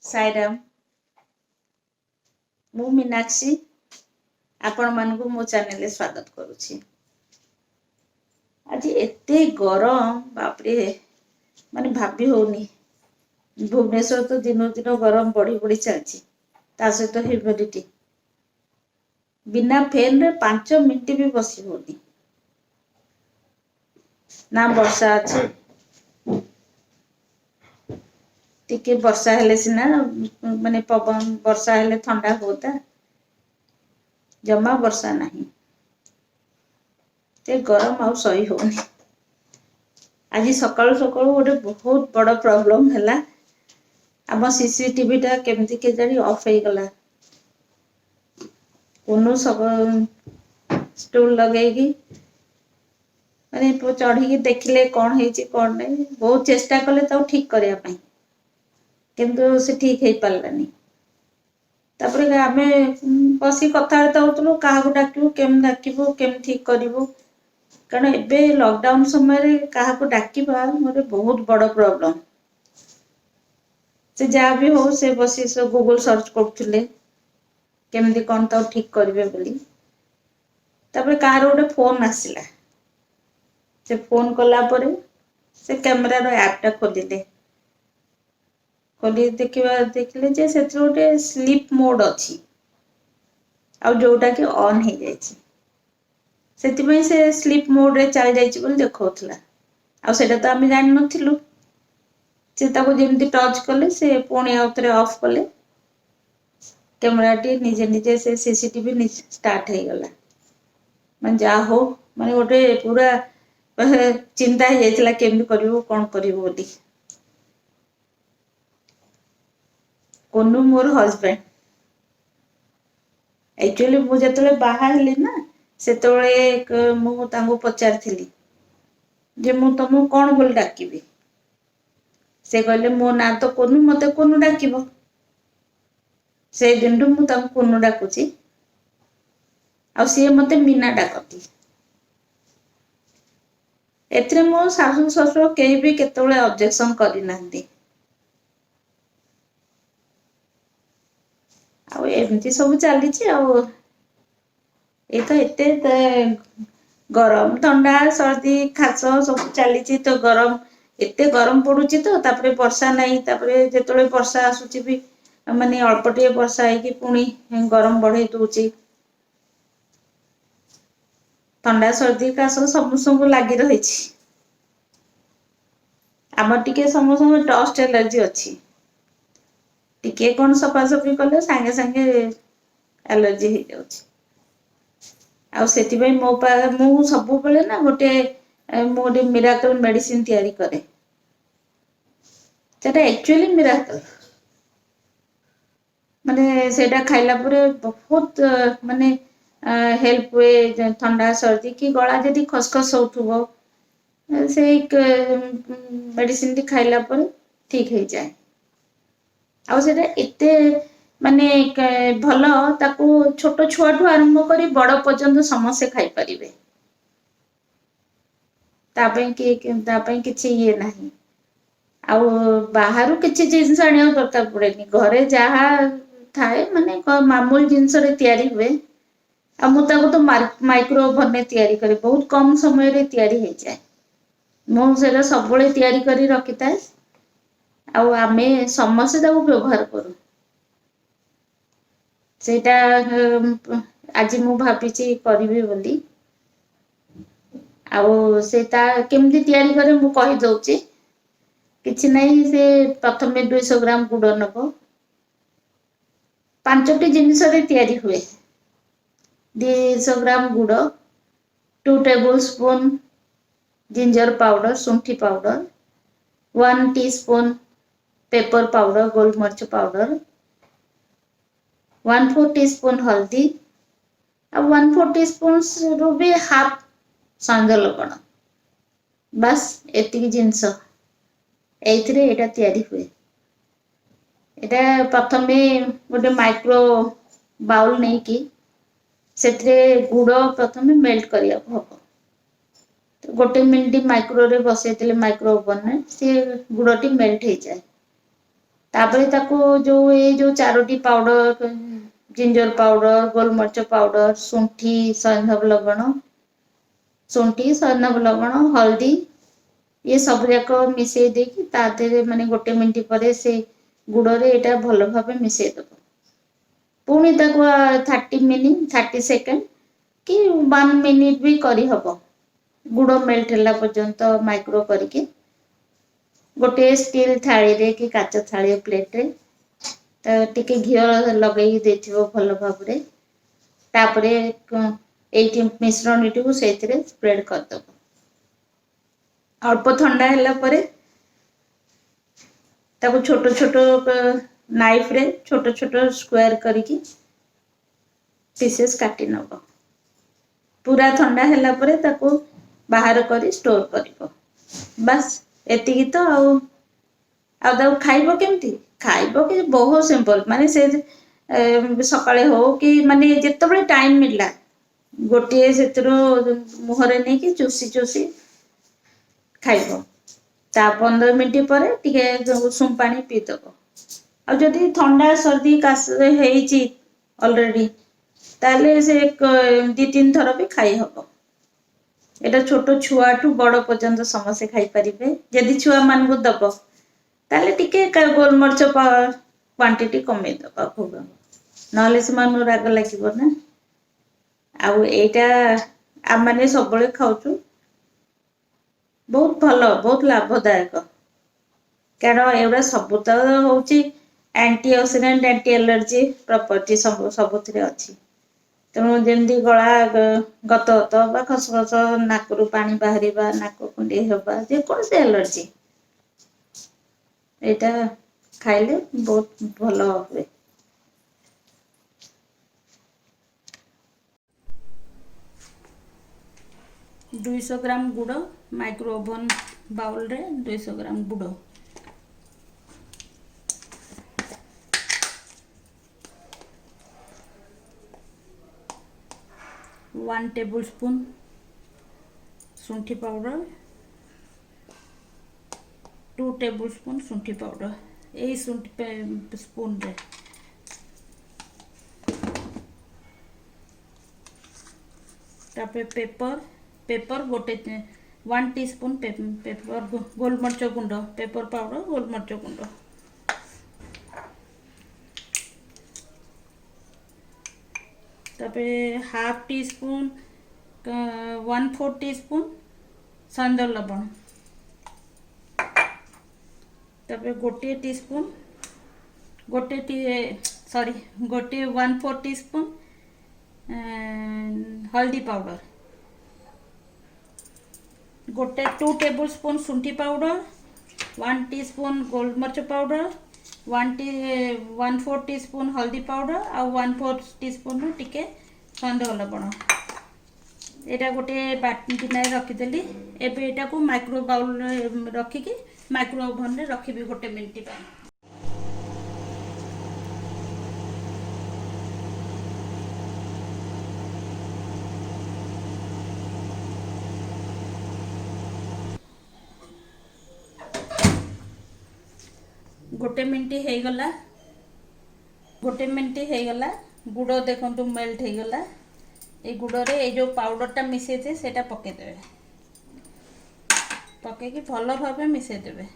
साईराम मु मीनाक्षी आपण मानकु मो चैनल स्वागत करुछि। आज एते गरम बापरे माने भाभी होनी। भुवनेश्वर तो दिन दिन गरम बढ़ी बढ़ी चलछि। ता सहित ह्यूमिडिटी बिना फैन रे 5 मिनिट भी बसी होनी। ना वर्षा अछि टिके वर्षा हेले सिना माने पवन वर्षा हेले ठंडा होता। जमा वर्षा नहीं ते गरम आउ सही होनी। आज सकाळु सकाळु गोटे बहुत बड़ प्रॉब्लम हैला। आम सीसीटीवी टा केमती के जानी ऑफ हो गला। कोनो सब स्टूल लगेगी माने चढ़ी देखिले कौन है कौन नहीं। बहुत चेष्टा कले तो ठीक करने पाई किंतु से ठीक हो पारानी। तापरे आमे बसी कथबार्ता होतलु क्या डाकू केम डाकू केम ठीक करूँ कारण एबे लॉकडाउन समय क्या डाकवा मोर बहुत बड़ प्रॉब्लम। से जहाँ भी हो से बसी सब गूगल सर्च करते केमती कौन तो ठीक करेंगे बोली। तापरे कहार गोटे फोन आसला से फोन कला परे से कैमरार ऐपटा खोलिले खोली देखिले जे से गोटे स्लीप मोड अच्छी आ जोटा कि ऑन हो जाइए से स्लीप मोड रे चल जाइए देखा आ सेटा तो आम जान नथिलु। से जमी टच कले से पुणी आउ थे ऑफ कले कैमराटी निजे निजे से सीसीटीवी स्टार्ट हो गला। मैं जा हो माने गोटे पूरा चिंता हो जाइए केमती करूँ कौन करूँ बोली। कोनु मोर हजबैंड एक्चुअली मुझे बाहर ना से मुझे पचारि जे मु तुमको कौन बोल डाकिबी से कहले मो ना तो कोनु मते कोनु डाकिबो। से दिन मु कोनु डाकुची आ सी मते मीना डाकती। एथरे मो सासु ससुर केही भी केतबेले ऑब्जेक्शन करि नांती। आ एमती सब चली एते गरम ठंडा सर्दी खास सब चली तो गरम एते गरम पड़ुची तो तापरे वर्षा नहीं तापरे जेतले वर्षा आसुची भी माने अल्प टे वर्षा है पुणी गरम बढ़े दूची। ठंडा सर्दी काश समस्त लगी रही। आम टे समस्त डस्ट एलर्जी अच्छी टिके कौन सफासफी कले सांगे सांगे एलर्जी हो जाउची। आ सेति मो मु सब बेले ना गोटे मिराकल मेडिसिन तैयारी करे सेटा एक्चुअली मिराकल माने सेटा खाइला परे बहुत माने हेल्प हुए। ठंडा सर्दी की गला जदि खसखस होथुबो से मेडिसिन टी खाइला परे ठीक हो जाए। आ सेटा एते माने भल ताकू छोट छुआठू आरंभ करी बड़ पर्यंत समस्या खाई परिबे। किछि ये नहीं आ बाहर किछि जिनस आनिया दरकार पड़ेनी घरे जहाँ थाए माने मामूल जिनस रे तैयारी हुए आ मु ताको तो माइक्रो ओवन में तैयारी करे बहुत कम समय रे तैयारी हो जाए। मु सेटा सब बेले तैयारी करी रखी थाए आ आमे समस्त ताको व्यवहार करू। सेटा आज मु भाबिची करिवि बोली आउ सेटा केमती तैयारी करे मु कहि दउची। किछि नहीं से प्रथमे 200 ग्राम गुड़ नबो 5टी जिनिस रे तैयारी हुए 200 ग्राम गुड़ 2 टेबल स्पून जिंजर पाउडर शुंठी पाउडर 1 टीस्पून पेपर पाउडर गोलमर्च पाउडर 1/4 टीस्पून हल्दी आ 1/4 टीस्पून रु भी हाफ संज लवण बस एतिकी जिनस एइथरे एटा तैयारी हुए। एटा प्रथमे गोटे माइक्रो बाउल नहीं कि सेथरे गुड़ प्रथमे मेल्ट करिया हबो तो गोटे मिनिट माइक्रो रे बसैतिले माइक्रो ओवन में से गुड़टी मेल्ट हो जाए। तापर ताको जो ये जो 4टी पाउडर जिंजर पाउडर गोलमर्च पाउडर शुंठी सैंधव लवण शुंठी सैंधव लवण हल्दी ये सब जाक मिसई देकी तादे माने 1 मिनिट पर से गुड़ रे एटा भल भाव मिसई दब पुणी ताको 30 मिनिट 30 सेकेंड कि 1 मिनिट भी करी हबो गुड़ मेल्ट होला पर्यंत माइक्रो करके गोटे स्टील थाली रे कि काच थाली प्लेट रे टिके घी लगे देथिबो भल भाव रे तापरे एटी मिश्रण टी से स्प्रेड कर दबो अल्प ठंडा होला परे ताको छोटो छोटो नाइफ रे छोटो छोटो स्क्वायर करके पीसेस काटी नब पूरा ठंडा होला परे ताको बाहर करी स्टोर करिवो बस एतिकी तो आउ खाइबो केमती खाइबो कि बहुत सिंपल माने से सकाळे हो कि माने जेतेबेले टाइम मिलला गोटे सेतरो मुहरे नै कि चूसी चूसी खाइबो ता 15 मिनिट पर टिके उषुम पानी पी दबो आ जदी ठंडा सर्दी कास हेइची ऑलरेडी ताले से 2-3 थर भी खाई हबो एटा छोटो छुआ ठू बड़ पर्यंत समस्या खाई परिबे जदी छुआ मान को दबो ताले टिके गोलमर्च क्वांटिटी कमे दबा खूब नले से मान राग लागिबो ना आउ एटा आ माने सबले खाउछु बहुत भल बहुत लाभदायक कारण एवरा सब तो होची antioxidant anti allergy property सबुथिरे अछि तेणु जेमती गला गत खसखस नाकरू पानी बाहरिबा नाक कुंडी हेबा जे कौन से एलर्जी एटा खाइले बहुत भल हुए 200 ग्राम गुड़ माइक्रो ओवन बाउल रे 200 ग्राम गुड़ 1 टेबल स्पून शुंठी पाउडर 2 टेबल स्पून शुंठी पाउडर यही शुंठी स्पून रे तापर पेपर पेपर गोटे 1 टीस्पून पेपर गोलमर्च गुंड पेपर पाउडर गोलमर्च गुंड तापर हाफ टी स्पून 1/4 टीस्पून सैंधव लवण तापर गोटे टीस्पून गोटे 1/4 टीस्पून हल्दी पाउडर गोटे 2 टेबल स्पून शुंठी पाउडर 1 टीस्पून गोलमर्च पाउडर 1/4 टीस्पून हल्दी पाउडर आ 1/4 टीस्पून टिके सैंधव लवण एटा गोटे गिना रखीदेली एबे एटा को माइक्रो बाउल रखिकी माइक्रो ओवन रे रखिबी 1 मिनिट पर गोटे मिनिट हो गला गुड़ देखो मेल्ट हो गला ये गुड़ रे ये जो पाउडर मिसई थे सेटा पके देबे पके कि भल भाव मिसई देबे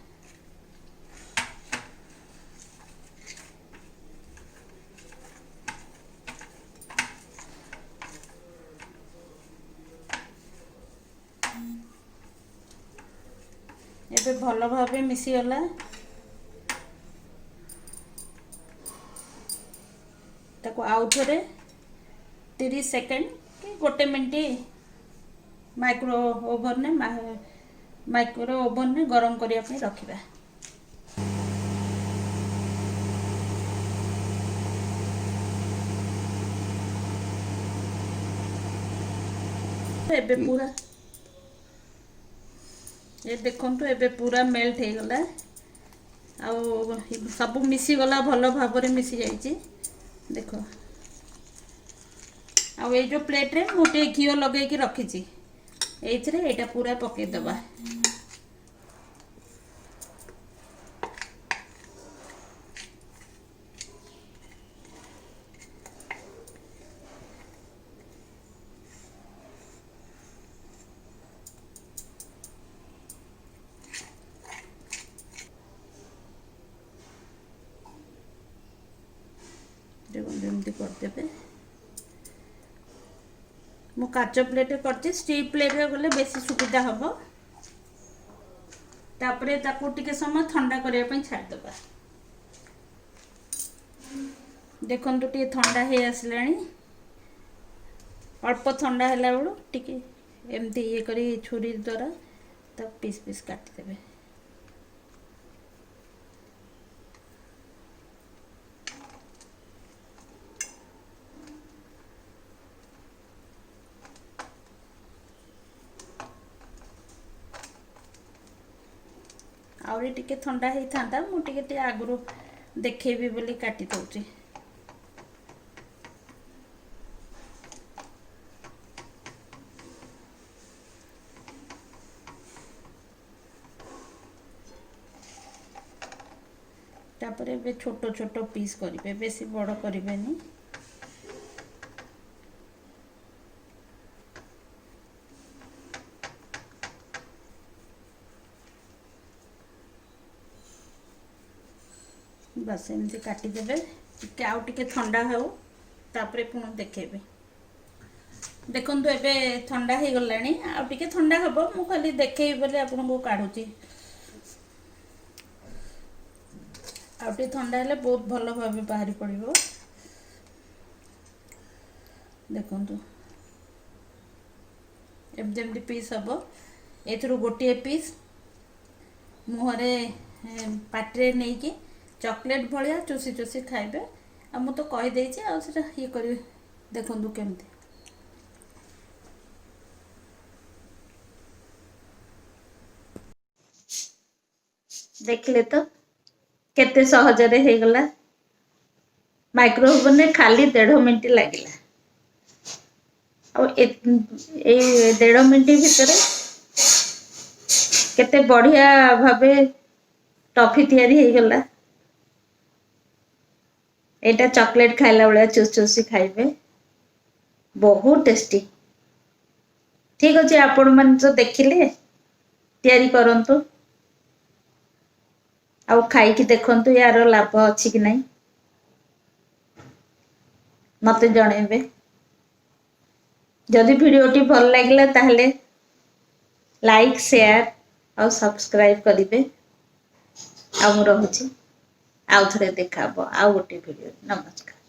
एबे भल भाव मिसी गला ताको आउ थरे 30 सेकेंड कि 1 मिनिट माइक्रो ओवन ने गरम करिया पे रखिबा एबे पूरा ये देखंतु एबे पूरा मेल्ट हे गला आ सब मिसी गला भल भाव रे मिसी जाईची देखो आ ये जो प्लेट रे गोटे घी लगे कि रखी एटा पूरा पके दबा एमती करदे मु काच प्लेट करती स्टील प्लेट गले बेसी सुविधा हम तापरे ताकू टिके समय ठंडा करने ପାଇଁ छाड़दबा देखो टे ठंडा हो आसलानी अल्प ठंडा है बेलू टिके एमती ये करी छुरी द्वारा तब पीस पीस काटिदेवे आउरी टिके ठंडा ही था मु टिके आगु देखेबी बोली काटी दउची तापरे बे छोटो छोटो पीस करिवे बेसी बड़ करिवेनी बस एमती काटिदेवे टिके आउ टिके ठंडा हो तापरे पुणी देखेबे देखो एबे ठंडा हो गलानी आउ टिके ठंडा हबो मु खाली देखेबी बोले आपन को काढुची आउ टिके ठंडा हेले बहुत भलो भाबे बाहरी पड़िबो देखंतु एमती एमती पीस हबो एथरु गोटे पीस मुहरे पाटे नहीं कि चॉकलेट भाया चुसी चुसी खाइबे आ मु तो कहि देछि आ सेटा ये करी देखंतु केमती देखले तो केते सहजरे हे गला माइक्रोवेव ने खाली 1.5 मिनिट लागिला और ए 1.5 मिनिट भितर केते बढ़िया भाबे टॉफी तैयारी हे गला एटा चॉकलेट खाइला बेला चुस चुसी खाइबे बहुत टेस्टी ठीक अच्छे आपण मन तो देखिले तैयारी करंतु आउ खाई कि देखंतु यार लाभ अछि कि नहीं मते जणेबे जदि वीडियोटी भल लागिला ताहले लाइक शेयर और सब्सक्राइब करिवे आ मु रहूची आउ थरे देखाबो आउ गोटे वीडियो नमस्कार।